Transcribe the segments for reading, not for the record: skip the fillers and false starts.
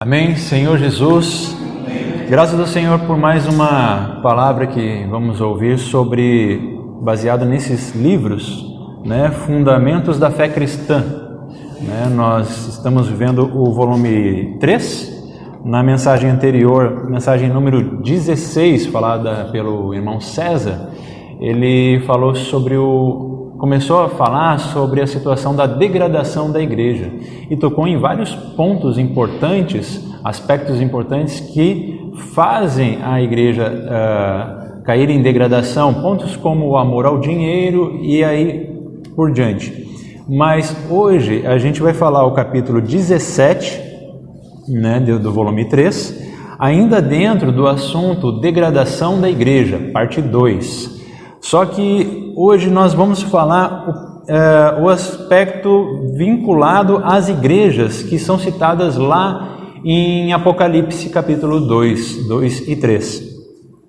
Amém, Senhor Jesus. Graças ao Senhor por mais uma palavra que vamos ouvir baseado nesses livros, Fundamentos da Fé Cristã. Nós estamos vivendo o volume 3, na mensagem anterior, mensagem número 16, falada pelo irmão César, ele começou a falar sobre a situação da degradação da igreja e tocou em vários pontos importantes, aspectos importantes que fazem a igreja cair em degradação, pontos como o amor ao dinheiro e aí por diante. Mas hoje a gente vai falar o capítulo 17, do volume 3, ainda dentro do assunto degradação da igreja, parte 2. Só que hoje nós vamos falar o aspecto vinculado às igrejas que são citadas lá em Apocalipse capítulo 2 e 3.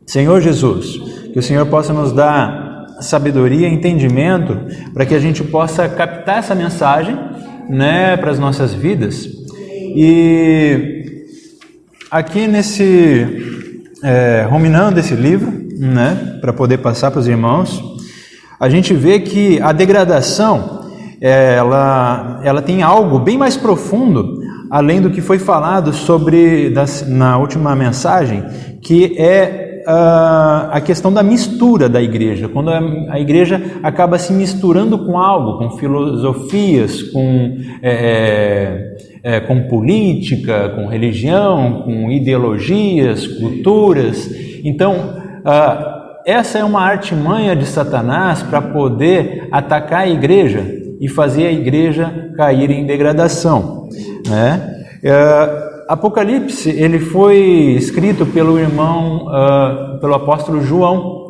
Senhor Jesus, que o Senhor possa nos dar sabedoria e entendimento para que a gente possa captar essa mensagem, para as nossas vidas. E aqui ruminando esse livro, para poder passar para os irmãos, a gente vê que a degradação, ela tem algo bem mais profundo, além do que foi falado na última mensagem, que é a questão da mistura da igreja, quando a igreja acaba se misturando com algo, com filosofias, com política, com religião, com ideologias, culturas. Então, essa é uma artimanha de Satanás para poder atacar a igreja e fazer a igreja cair em degradação. Apocalipse, ele foi escrito pelo pelo apóstolo João,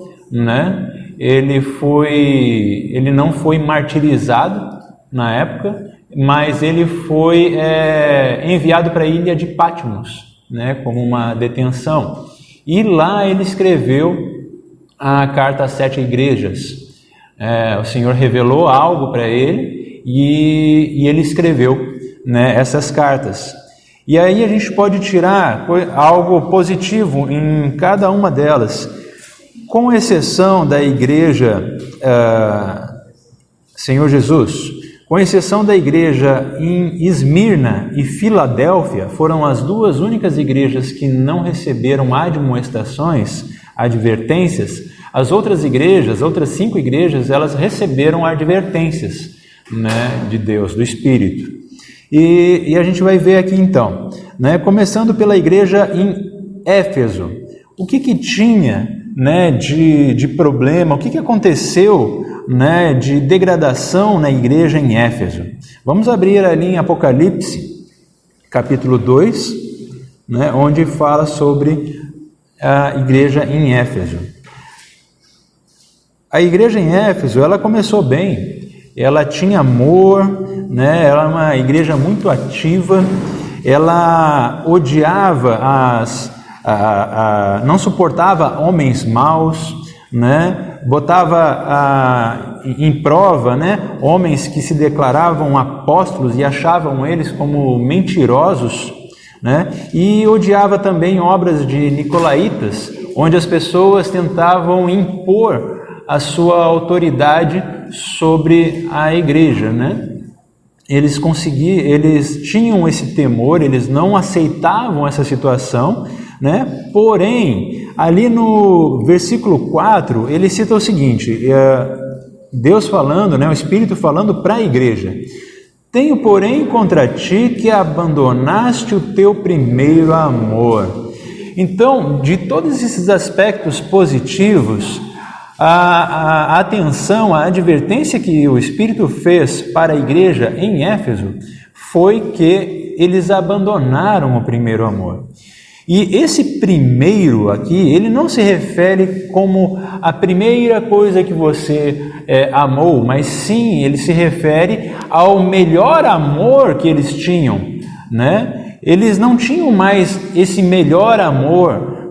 Ele não foi martirizado na época, mas ele foi enviado para a ilha de Patmos, como uma detenção. E lá ele escreveu a carta às 7 igrejas. O Senhor revelou algo para ele e ele escreveu, essas cartas. E aí a gente pode tirar algo positivo em cada uma delas, com exceção da igreja Senhor Jesus, com exceção da igreja em Esmirna e Filadélfia, foram as duas únicas igrejas que não receberam admoestações, advertências. As outras 5 igrejas, elas receberam advertências, de Deus, do Espírito. E a gente vai ver aqui então, começando pela igreja em Éfeso. O que tinha, de problema, o que aconteceu, de degradação na igreja em Éfeso? Vamos abrir ali em Apocalipse, capítulo 2, onde fala sobre a igreja em Éfeso. A igreja em Éfeso, ela começou bem, ela tinha amor, ela era uma igreja muito ativa, ela odiava não suportava homens maus, botava em prova, homens que se declaravam apóstolos e achavam eles como mentirosos, e odiava também obras de nicolaítas, onde as pessoas tentavam impor a sua autoridade sobre a igreja, Eles tinham esse temor, eles não aceitavam essa situação, Porém, ali no versículo 4, ele cita o seguinte, Deus falando, o Espírito falando para a igreja: tenho, porém, contra ti que abandonaste o teu primeiro amor. Então, de todos esses aspectos positivos, a atenção, a advertência que o Espírito fez para a igreja em Éfeso foi que eles abandonaram o primeiro amor. E esse primeiro aqui, ele não se refere como a primeira coisa que você amou, mas sim, ele se refere ao melhor amor que eles tinham, Eles não tinham mais esse melhor amor,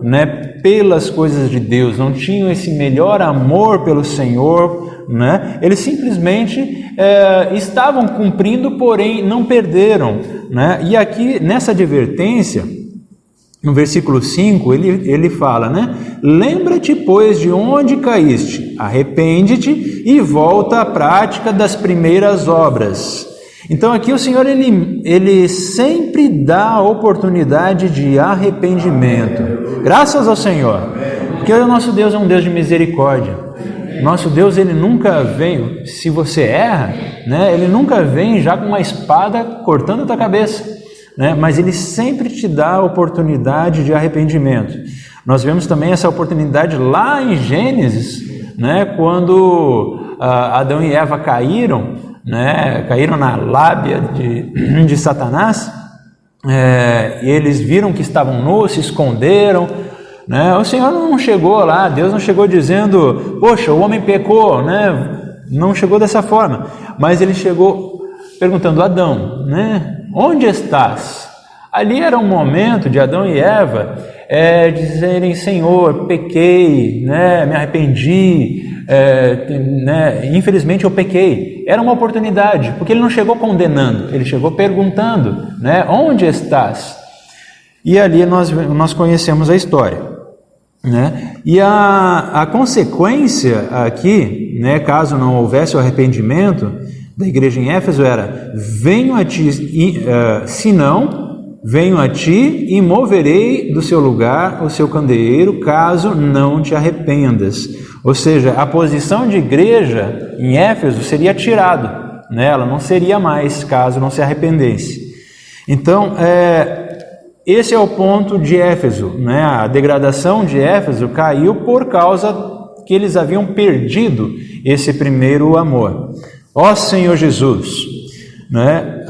pelas coisas de Deus, não tinham esse melhor amor pelo Senhor, né? Eles simplesmente estavam cumprindo, porém não perderam, né? E aqui nessa advertência, no versículo 5, ele fala, né? Lembra-te, pois, de onde caíste, arrepende-te e volta à prática das primeiras obras. Então aqui o Senhor, ele sempre dá a oportunidade de arrependimento. Graças ao Senhor, porque o nosso Deus é um Deus de misericórdia. Nosso Deus, ele nunca vem, se você erra, né? Ele nunca vem já com uma espada cortando a tua cabeça, né? Mas ele sempre te dá a oportunidade de arrependimento. Nós vemos também essa oportunidade lá em Gênesis, né? Quando Adão e Eva caíram, né? Caíram na lábia de Satanás, e eles viram que estavam nus, se esconderam, né? O Senhor não chegou lá, Deus não chegou dizendo, poxa, o homem pecou, né? Não chegou dessa forma, mas ele chegou perguntando, Adão, né? Onde estás? Ali era um momento de Adão e Eva dizerem, Senhor, pequei, né? Me arrependi, né? Infelizmente eu pequei. Era uma oportunidade, porque ele não chegou condenando, ele chegou perguntando, né? Onde estás? E ali nós conhecemos a história, né? E a consequência aqui, né, caso não houvesse o arrependimento da igreja em Éfeso, era: venho a ti, se não, venho a ti e moverei do seu lugar o seu candeeiro, caso não te arrependas. Ou seja, a posição de igreja em Éfeso seria tirada, né? Ela não seria mais, caso não se arrependesse. Então, esse é o ponto de Éfeso, né? A degradação de Éfeso caiu por causa que eles haviam perdido esse primeiro amor. Ó Senhor Jesus, né?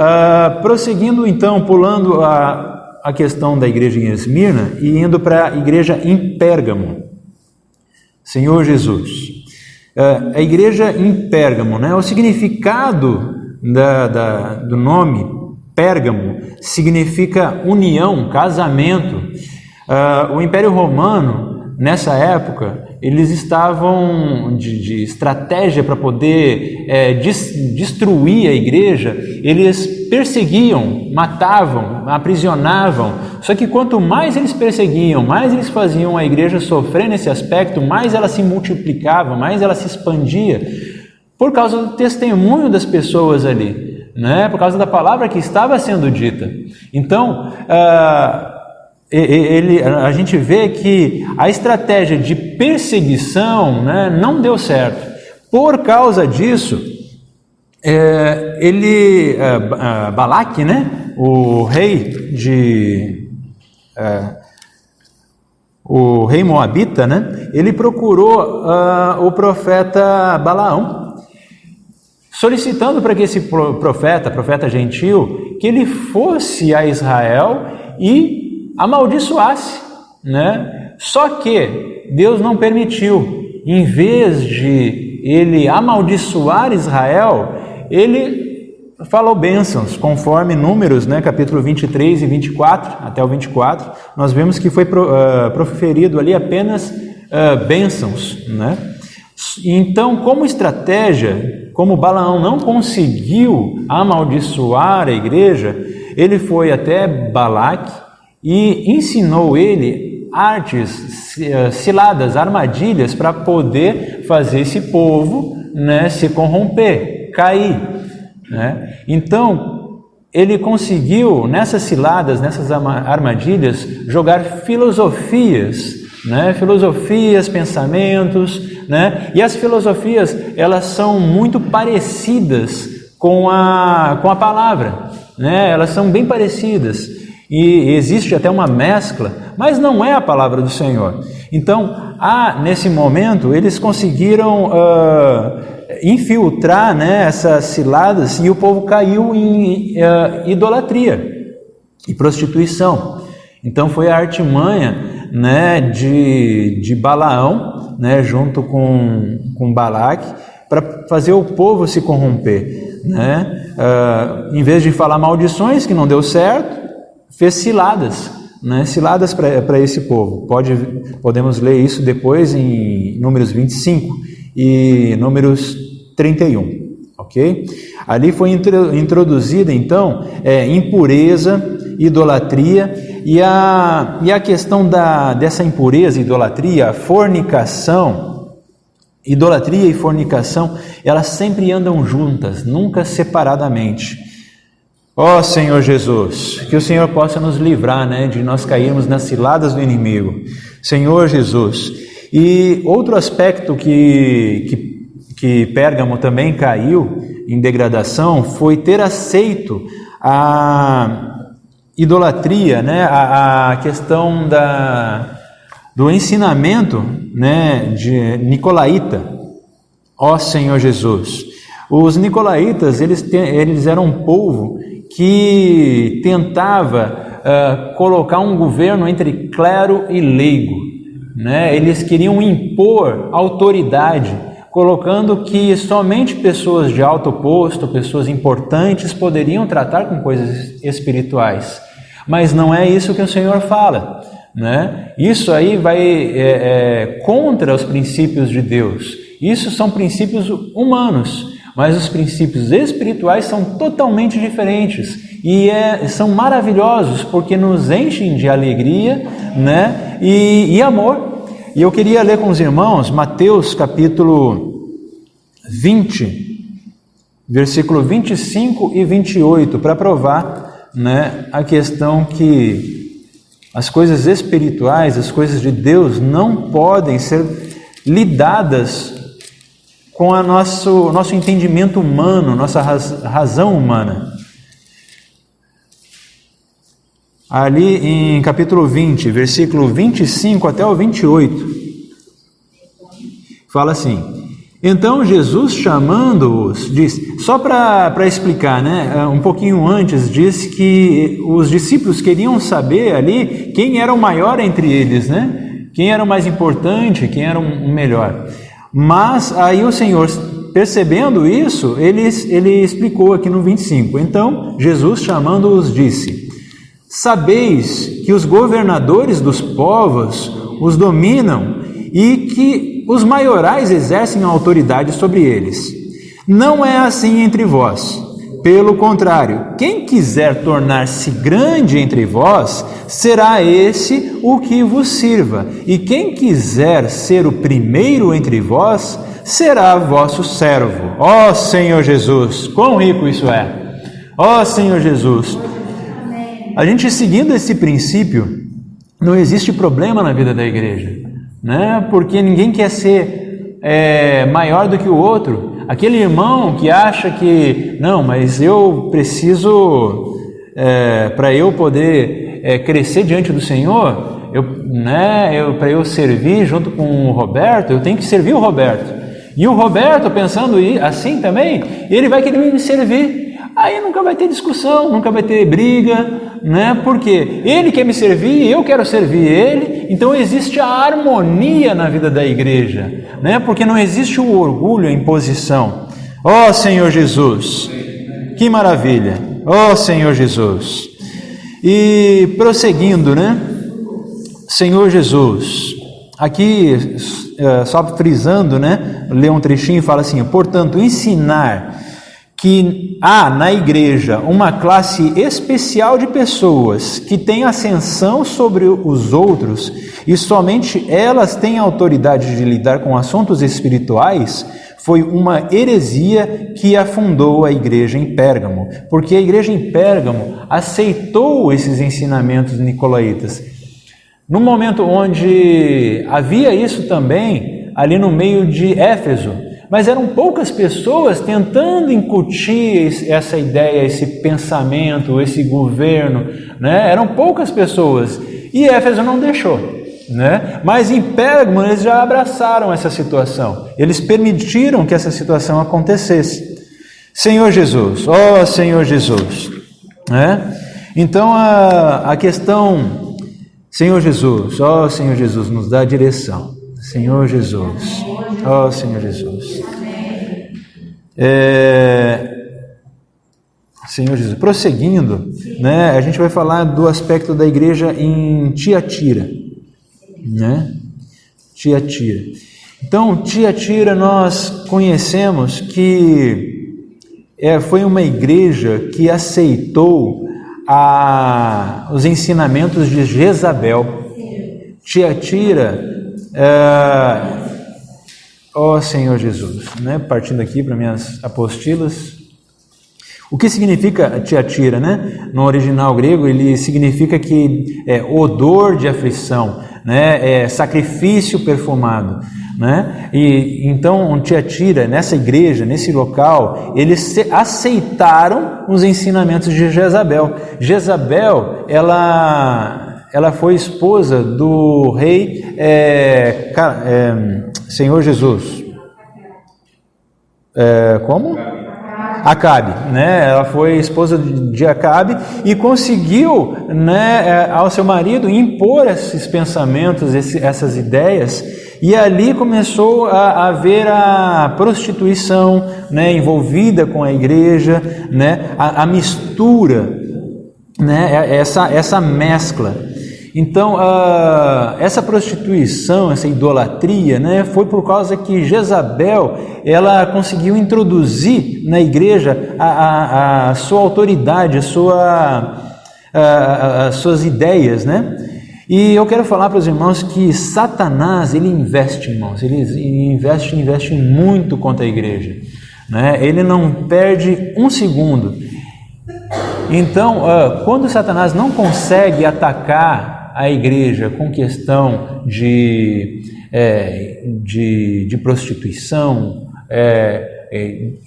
Prosseguindo então, pulando a questão da igreja em Esmirna e indo para a igreja em Pérgamo. Senhor Jesus, a igreja em Pérgamo, né? O significado do nome Pérgamo significa união, casamento. O Império Romano, nessa época, eles estavam de estratégia para poder destruir a igreja. Eles perseguiam, matavam, aprisionavam. Só que quanto mais eles perseguiam, mais eles faziam a igreja sofrer nesse aspecto, mais ela se multiplicava, mais ela se expandia, por causa do testemunho das pessoas ali, né? Por causa da palavra que estava sendo dita. Então, a gente vê que a estratégia de perseguição, né, não deu certo. Por causa disso, Balaque, né, o rei moabita, né, ele procurou o profeta Balaão, solicitando para que esse profeta gentil, que ele fosse a Israel e amaldiçoasse, né? Só que Deus não permitiu. Em vez de ele amaldiçoar Israel, ele falou bênçãos, conforme Números, né, capítulo 23 e 24, até o 24, nós vemos que foi proferido ali apenas bênçãos, né? Então, como estratégia, como Balaão não conseguiu amaldiçoar a igreja, ele foi até Balaque e ensinou ele artes, ciladas, armadilhas para poder fazer esse povo, né, se corromper, cair, né? Então, ele conseguiu, nessas ciladas, nessas armadilhas, jogar filosofias, né? Filosofias, pensamentos, né? E as filosofias, elas são muito parecidas com a palavra, né? Elas são bem parecidas e existe até uma mescla, mas não é a palavra do Senhor. Então, nesse momento, eles conseguiram infiltrar, né, essas ciladas, e o povo caiu em idolatria e prostituição. Então foi a artimanha, né, de Balaão, né, junto com Balaque, para fazer o povo se corromper, né? Em vez de falar maldições, que não deu certo, fez ciladas, né? Ciladas para esse povo. Podemos ler isso depois em Números 25 e Números 31, ok? Ali foi introduzida, então, impureza, idolatria, e a questão dessa impureza, idolatria, fornicação, idolatria e fornicação, elas sempre andam juntas, nunca separadamente. Ó Senhor Jesus, que o Senhor possa nos livrar, de nós cairmos nas ciladas do inimigo. Senhor Jesus. E outro aspecto que Pérgamo também caiu em degradação foi ter aceito a idolatria, a questão do ensinamento, de nicolaíta. Ó Senhor Jesus. Os nicolaítas, eles eram um povo que tentava colocar um governo entre clero e leigo, Eles queriam impor autoridade, colocando que somente pessoas de alto posto, pessoas importantes, poderiam tratar com coisas espirituais. Mas não é isso que o Senhor fala, Isso aí vai contra os princípios de Deus. Isso são princípios humanos. Mas os princípios espirituais são totalmente diferentes e são maravilhosos porque nos enchem de alegria, e amor. E eu queria ler com os irmãos Mateus capítulo 20, versículo 25 e 28, para provar, a questão que as coisas espirituais, as coisas de Deus não podem ser lidadas com o nosso entendimento humano, nossa razão humana. Ali em capítulo 20, versículo 25 até o 28, fala assim: então Jesus, chamando-os, disse, só para explicar, um pouquinho antes, diz que os discípulos queriam saber ali quem era o maior entre eles, quem era o mais importante, quem era o melhor. Mas aí o Senhor, percebendo isso, ele explicou aqui no 25. Então, Jesus, chamando-os, disse: sabeis que os governadores dos povos os dominam e que os maiorais exercem a autoridade sobre eles. Não é assim entre vós. Pelo contrário, quem quiser tornar-se grande entre vós, será esse o que vos sirva. E quem quiser ser o primeiro entre vós, será vosso servo. Ó Senhor Jesus, quão rico isso é! Ó Senhor Jesus, a gente seguindo esse princípio, não existe problema na vida da igreja, porque ninguém quer ser maior do que o outro. Aquele irmão que acha que, não, mas eu preciso, para eu poder crescer diante do Senhor, para eu servir junto com o Roberto, eu tenho que servir o Roberto. E o Roberto, pensando assim também, ele vai querer me servir. Aí nunca vai ter discussão, nunca vai ter briga, porque ele quer me servir, eu quero servir ele. Então existe a harmonia na vida da igreja, porque não existe o orgulho, a imposição. Ó Senhor Jesus, que maravilha! Ó Senhor Jesus. E prosseguindo, Senhor Jesus, aqui só frisando, lê um trechinho e fala assim: portanto, ensinar que há na igreja uma classe especial de pessoas que têm ascensão sobre os outros e somente elas têm autoridade de lidar com assuntos espirituais, foi uma heresia que afundou a igreja em Pérgamo, porque a igreja em Pérgamo aceitou esses ensinamentos nicolaítas. No momento onde havia isso também, ali no meio de Éfeso, mas eram poucas pessoas tentando incutir essa ideia, esse pensamento, esse governo, Eram poucas pessoas e Éfeso não deixou, Mas em Pérgamo eles já abraçaram essa situação, eles permitiram que essa situação acontecesse. Senhor Jesus, ó Senhor Jesus, Então a questão, Senhor Jesus, ó Senhor Jesus, nos dá a direção. Senhor Jesus, ó Senhor Jesus. Senhor Jesus, prosseguindo, a gente vai falar do aspecto da igreja em Tiatira, Tiatira. Então, Tiatira, nós conhecemos que foi uma igreja que aceitou os ensinamentos de Jezabel. Tiatira, Senhor Jesus, né? Partindo aqui para minhas apostilas. O que significa Tiatira, né? No original grego, ele significa que odor de aflição, né? Sacrifício perfumado, né? E então Tiatira, nessa igreja, nesse local, eles aceitaram os ensinamentos de Jezabel. Jezabel, ela foi esposa do rei Senhor Jesus. Como? Acabe, né? Ela foi esposa de Acabe e conseguiu, né, ao seu marido impor esses pensamentos, essas ideias, e ali começou a haver a prostituição, né, envolvida com a igreja, né, a mistura, né, essa mescla. Então, essa prostituição, essa idolatria, né, foi por causa que Jezabel, ela conseguiu introduzir na igreja a sua autoridade, as suas ideias, né? E eu quero falar para os irmãos que Satanás, ele investe, irmãos, ele investe muito contra a igreja, né? Ele não perde um segundo. Então, quando Satanás não consegue atacar a igreja com questão de prostituição,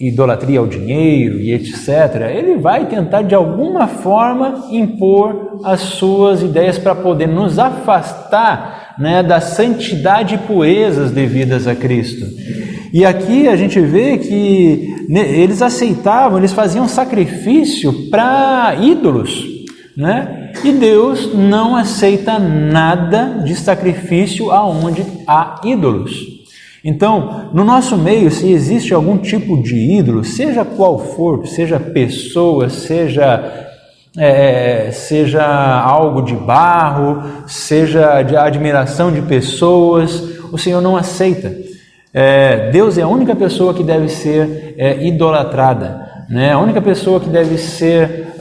idolatria ao dinheiro e etc., ele vai tentar de alguma forma impor as suas ideias para poder nos afastar, né, da santidade e purezas devidas a Cristo. E aqui a gente vê que eles aceitavam, eles faziam sacrifício para ídolos, né? E Deus não aceita nada de sacrifício aonde há ídolos. Então, no nosso meio, se existe algum tipo de ídolo, seja qual for, seja pessoa, seja algo de barro, seja de admiração de pessoas, o Senhor não aceita. Deus é a única pessoa que deve ser idolatrada, né? A única pessoa que deve ser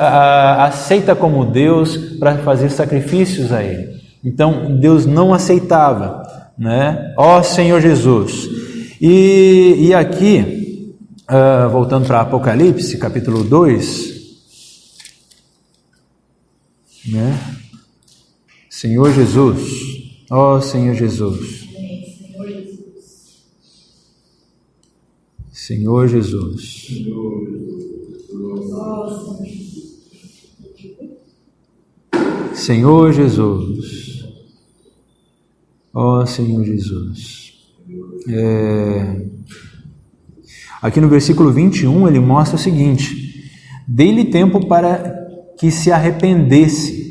aceita como Deus para fazer sacrifícios a Ele. Então, Deus não aceitava, né? Ó Senhor Jesus. E aqui, voltando para Apocalipse, capítulo 2, né? Senhor Jesus, ó Senhor Jesus. Senhor Jesus. Senhor Jesus. Ó Senhor Jesus. Aqui no versículo 21 ele mostra o seguinte: dei-lhe tempo para que se arrependesse.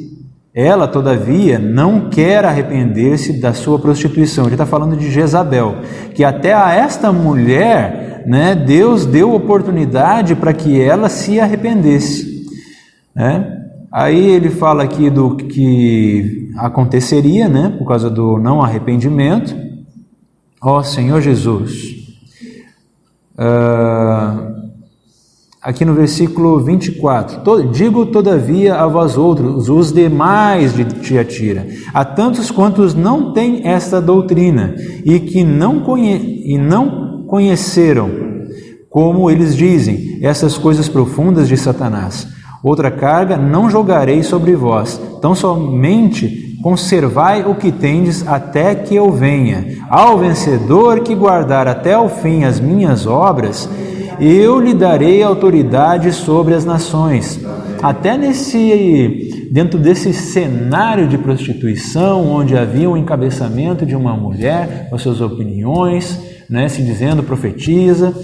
Ela, todavia, não quer arrepender-se da sua prostituição. Ele está falando de Jezabel, que até a esta mulher, né, Deus deu oportunidade para que ela se arrependesse, né? Aí ele fala aqui do que aconteceria, né, por causa do não arrependimento. Ó Senhor Jesus. Aqui no versículo 24, digo todavia a vós outros, os demais de Tiatira, a tantos quantos não têm esta doutrina e que não conheceram, como eles dizem, essas coisas profundas de Satanás. Outra carga não jogarei sobre vós, tão somente conservai o que tendes até que eu venha. Ao vencedor que guardar até o fim as minhas obras, eu lhe darei autoridade sobre as nações. Até dentro desse cenário de prostituição, onde havia um encabeçamento de uma mulher com suas opiniões, né, se dizendo profetiza,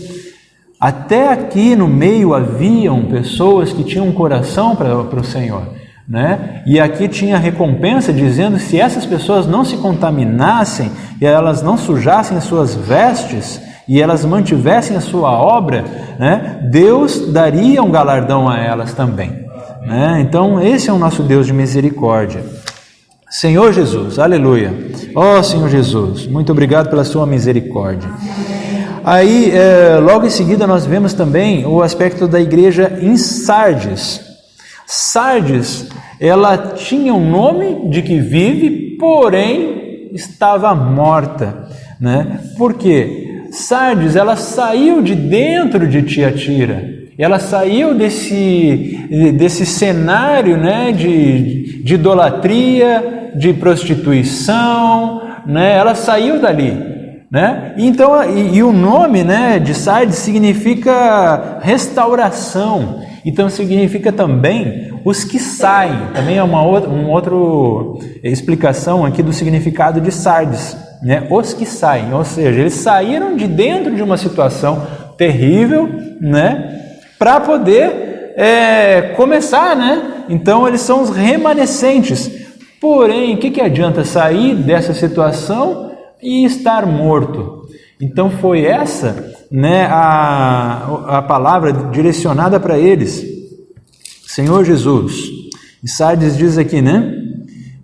até aqui no meio haviam pessoas que tinham um coração para o Senhor, né? E aqui tinha recompensa dizendo, se essas pessoas não se contaminassem e elas não sujassem as suas vestes e elas mantivessem a sua obra, né, Deus daria um galardão a elas também, né? Então esse é o nosso Deus de misericórdia. Senhor Jesus, aleluia. Ó Senhor Jesus, muito obrigado pela sua misericórdia. Aí, logo em seguida, nós vemos também o aspecto da igreja em Sardes. Sardes, ela tinha um nome de que vive, porém estava morta, né? Por quê? Sardes, ela saiu de dentro de Tiatira, ela saiu desse cenário, né, de idolatria, de prostituição, né? Ela saiu dali, né? Então, e o nome, né, de Sardes significa restauração, então significa também os que saem, também é uma outra explicação aqui do significado de Sardes, né? Os que saem, ou seja, eles saíram de dentro de uma situação terrível, né, para poder começar, né? Então eles são os remanescentes. Porém, o que adianta sair dessa situação e estar morto? Então foi essa, né, a palavra direcionada para eles. Senhor Jesus. E Sardes diz aqui, né?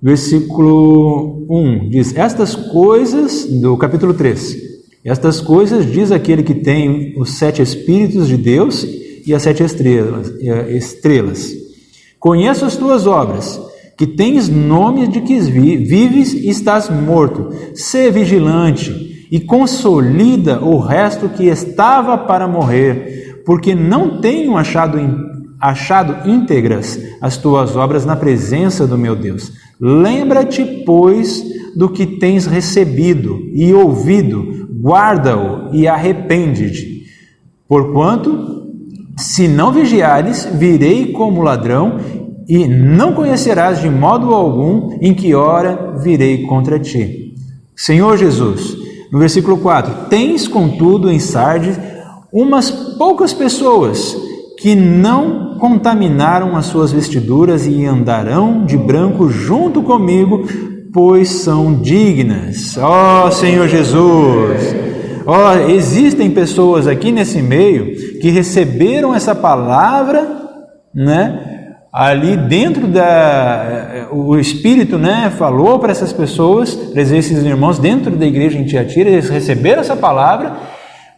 Versículo 1 diz: estas coisas, do capítulo 3, estas coisas diz aquele que tem os 7 Espíritos de Deus e as 7 estrelas. Conheço as tuas obras, que tens nome de que vives e estás morto. Sê vigilante e consolida o resto que estava para morrer, porque não tenho achado íntegras as tuas obras na presença do meu Deus. Lembra-te, pois, do que tens recebido e ouvido, guarda-o e arrepende-te. Porquanto, se não vigiares, virei como ladrão, e não conhecerás de modo algum em que hora virei contra ti. Senhor Jesus, no versículo 4, tens contudo em Sardes umas poucas pessoas que não contaminaram as suas vestiduras e andarão de branco junto comigo, pois são dignas. Ó Senhor Jesus! Ó, existem pessoas aqui nesse meio que receberam essa palavra, né? Ali dentro o Espírito, né, falou para essas pessoas, para esses irmãos dentro da igreja em Tiatira, eles receberam essa palavra,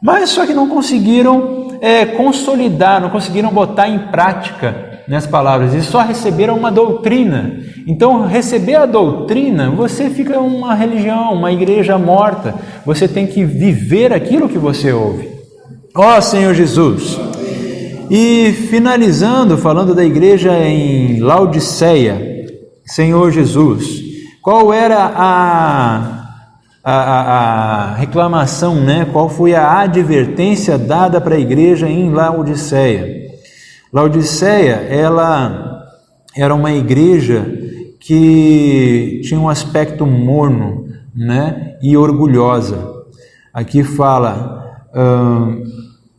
mas só que não conseguiram consolidar, não conseguiram botar em prática nas palavras, eles só receberam uma doutrina. Então, receber a doutrina, você fica uma religião, uma igreja morta, você tem que viver aquilo que você ouve. Ó Senhor Jesus! E finalizando, falando da igreja em Laodiceia, Senhor Jesus, qual era a reclamação, né? Qual foi a advertência dada para a igreja em Laodiceia? Laodiceia, ela era uma igreja que tinha um aspecto morno, né? E orgulhosa. Aqui fala...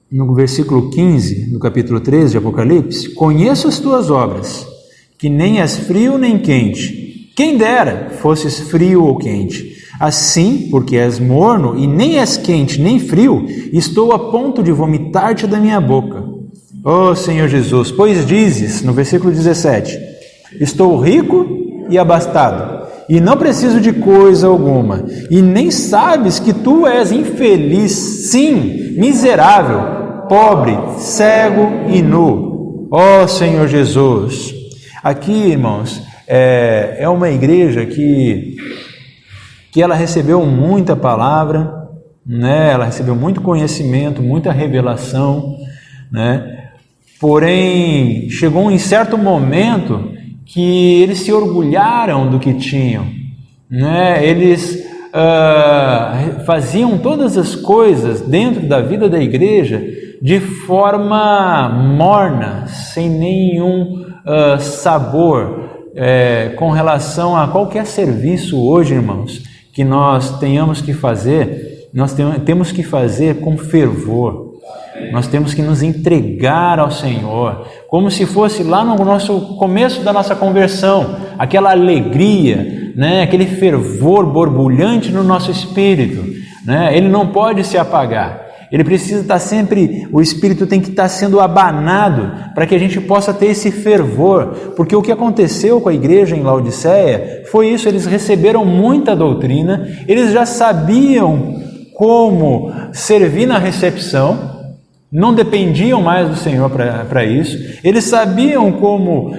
no versículo 15, do capítulo 13 de Apocalipse, conheço as tuas obras, que nem és frio nem quente. Quem dera fosses frio ou quente. Assim, porque és morno e nem és quente nem frio, estou a ponto de vomitar-te da minha boca. Ó Senhor Jesus, pois dizes, no versículo 17, estou rico e abastado, e não preciso de coisa alguma, e nem sabes que tu és infeliz, sim, miserável, pobre, cego e nu. Ó Senhor Jesus, aqui, irmãos, é uma igreja que ela recebeu muita palavra, né? Ela recebeu muito conhecimento, muita revelação, né? Porém, chegou um certo momento que eles se orgulharam do que tinham, né? Eles faziam todas as coisas dentro da vida da igreja de forma morna, sem nenhum sabor, com relação a qualquer serviço hoje, irmãos, que nós tenhamos que fazer, nós temos que fazer com fervor. Nós temos que nos entregar ao Senhor, como se fosse lá no nosso começo da nossa conversão, aquela alegria, né? Aquele fervor borbulhante no nosso espírito, né? Ele não pode se apagar. Ele precisa estar sempre, o Espírito tem que estar sendo abanado para que a gente possa ter esse fervor, porque o que aconteceu com a igreja em Laodiceia foi isso, eles receberam muita doutrina, eles já sabiam como servir na recepção, não dependiam mais do Senhor para isso, eles sabiam como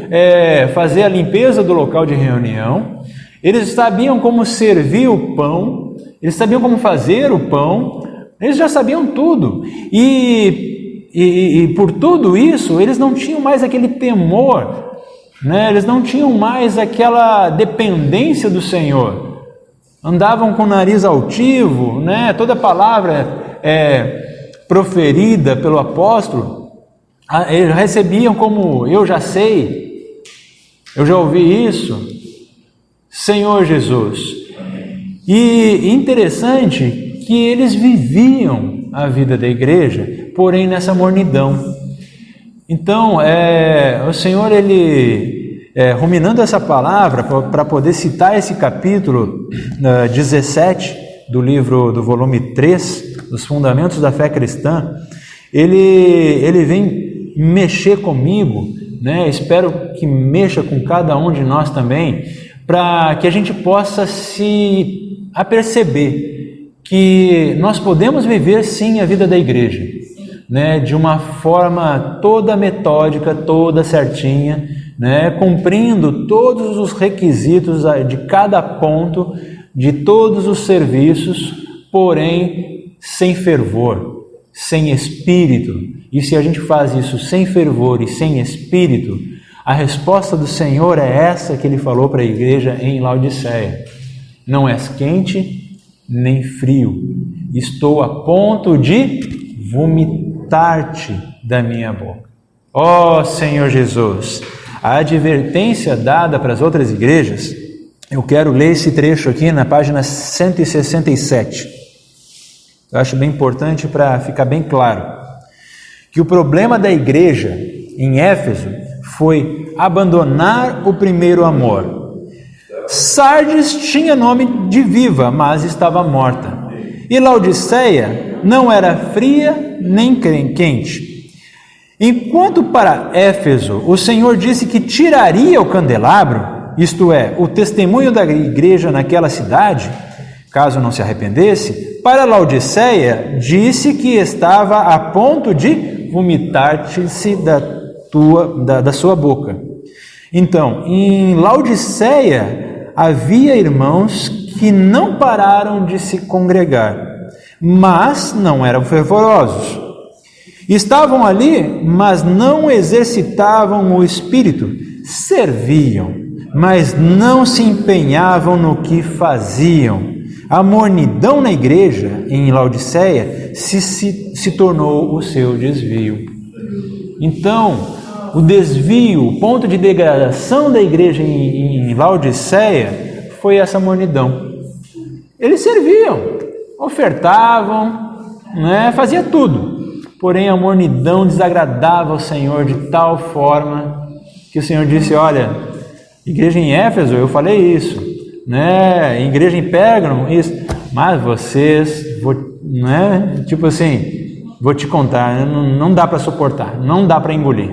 fazer a limpeza do local de reunião, eles sabiam como servir o pão, eles sabiam como fazer o pão, eles já sabiam tudo, e por tudo isso, eles não tinham mais aquele temor, né? Eles não tinham mais aquela dependência do Senhor, andavam com o nariz altivo, né? Toda palavra proferida pelo apóstolo, eles recebiam como, eu já sei, eu já ouvi isso, Senhor Jesus. E interessante que eles viviam a vida da igreja, porém nessa mornidão. Então, o Senhor, ele, ruminando essa palavra, para poder citar esse capítulo 17 do livro, do volume 3, dos Fundamentos da Fé Cristã, ele vem mexer comigo, né? Espero que mexa com cada um de nós também, para que a gente possa se aperceber que nós podemos viver sim a vida da igreja, né, de uma forma toda metódica, toda certinha, né, cumprindo todos os requisitos de cada ponto, de todos os serviços, porém sem fervor, sem espírito. E se a gente faz isso sem fervor e sem espírito, a resposta do Senhor é essa que Ele falou para a igreja em Laodiceia: não és quente nem frio, estou a ponto de vomitar-te da minha boca. Ó Senhor Jesus, a advertência dada para as outras igrejas, eu quero ler esse trecho aqui na página 167. Eu acho bem importante para ficar bem claro que o problema da igreja em Éfeso foi abandonar o primeiro amor. Sardes tinha nome de viva, mas estava morta. E Laodiceia não era fria nem quente. Enquanto para Éfeso o Senhor disse que tiraria o candelabro, isto é, o testemunho da igreja naquela cidade, caso não se arrependesse, para Laodiceia disse que estava a ponto de vomitar-se da sua boca. Então, em Laodiceia havia irmãos que não pararam de se congregar, mas não eram fervorosos. Estavam ali, mas não exercitavam o espírito, serviam, mas não se empenhavam no que faziam. A mornidão na igreja, em Laodiceia, se tornou o seu desvio. Então, o desvio, o ponto de degradação da igreja em Laodiceia foi essa mornidão. Eles serviam, ofertavam, né, fazia tudo. Porém, a mornidão desagradava ao Senhor de tal forma que o Senhor disse: olha, igreja em Éfeso, eu falei isso, né? Igreja em Pérgamo, isso, mas vocês, né? Tipo assim, vou te contar, não dá para suportar, não dá para engolir,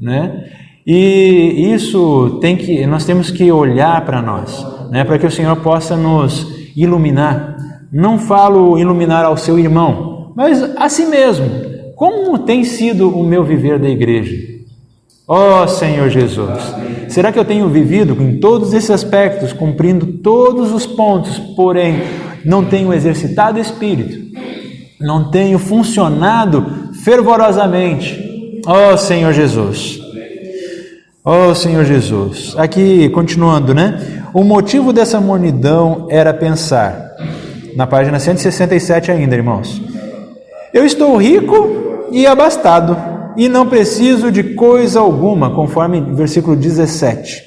né? E isso nós temos que olhar para nós, né? Para que o Senhor possa nos iluminar. Não falo iluminar ao seu irmão, mas a si mesmo. Como tem sido o meu viver da igreja? Ó Senhor Jesus, será que eu tenho vivido em todos esses aspectos, cumprindo todos os pontos, porém não tenho exercitado o Espírito, não tenho funcionado fervorosamente? Ó Senhor Jesus, ó Senhor Jesus. Aqui, continuando, né? O motivo dessa mornidão era pensar, na página 167 ainda, irmãos: eu estou rico e abastado, e não preciso de coisa alguma, conforme versículo 17.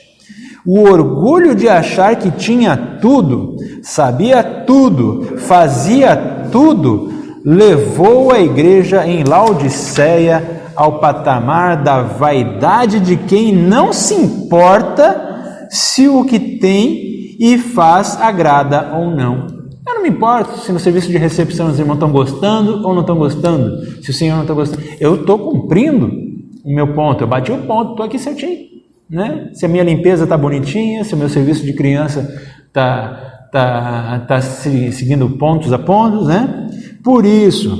O orgulho de achar que tinha tudo, sabia tudo, fazia tudo, levou a igreja em Laodiceia ao patamar da vaidade de quem não se importa se o que tem e faz agrada ou não. Eu não me importo se no serviço de recepção os irmãos estão gostando ou não estão gostando, se o Senhor não está gostando. Eu estou cumprindo o meu ponto, eu bati o ponto, estou aqui certinho, né? Se a minha limpeza está bonitinha, se o meu serviço de criança está seguindo pontos a pontos, né? Por isso,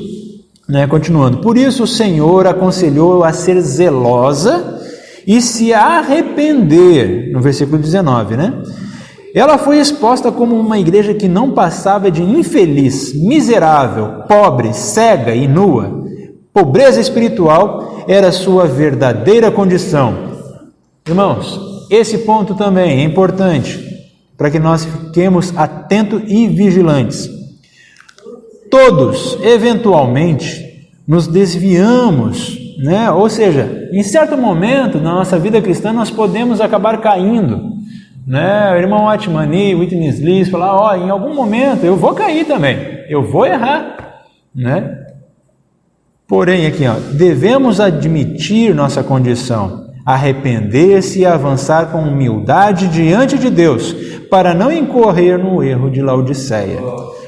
né, continuando, por isso o Senhor aconselhou a ser zelosa e se arrepender, no versículo 19, né? Ela foi exposta como uma igreja que não passava de infeliz, miserável, pobre, cega e nua. Pobreza espiritual era sua verdadeira condição. Irmãos, esse ponto também é importante para que nós fiquemos atentos e vigilantes. Todos, eventualmente, nos desviamos, né? Ou seja, em certo momento na nossa vida cristã nós podemos acabar caindo, né? O irmão Atmani, Witness Lee, falar, em algum momento eu vou cair também, eu vou errar, né? Porém, aqui, devemos admitir nossa condição, arrepender-se e avançar com humildade diante de Deus, para não incorrer no erro de Laodiceia.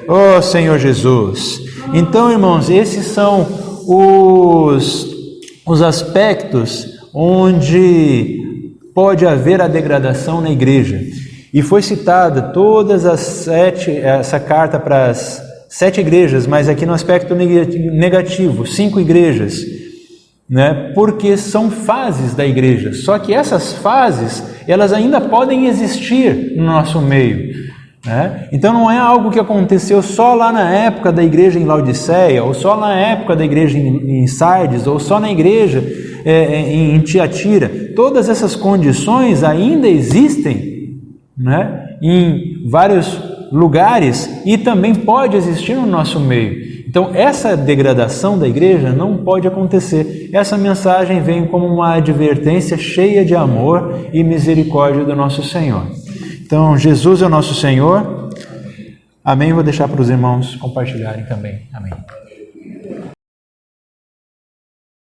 Oh, Senhor Jesus! Então, irmãos, esses são os aspectos onde pode haver a degradação na igreja. E foi citada essa carta para as 7 igrejas, mas aqui no aspecto negativo, 5 igrejas, né? Porque são fases da igreja. Só que essas fases, elas ainda podem existir no nosso meio, né? Então não é algo que aconteceu só lá na época da igreja em Laodiceia, ou só na época da igreja em Sardes, ou só na igreja em Tiatira. Todas essas condições ainda existem, né, em vários lugares e também pode existir no nosso meio. Então essa degradação da igreja não pode acontecer. Essa mensagem vem como uma advertência cheia de amor e misericórdia do nosso Senhor. Então Jesus é o nosso Senhor. Amém. Vou deixar para os irmãos compartilharem também. Amém.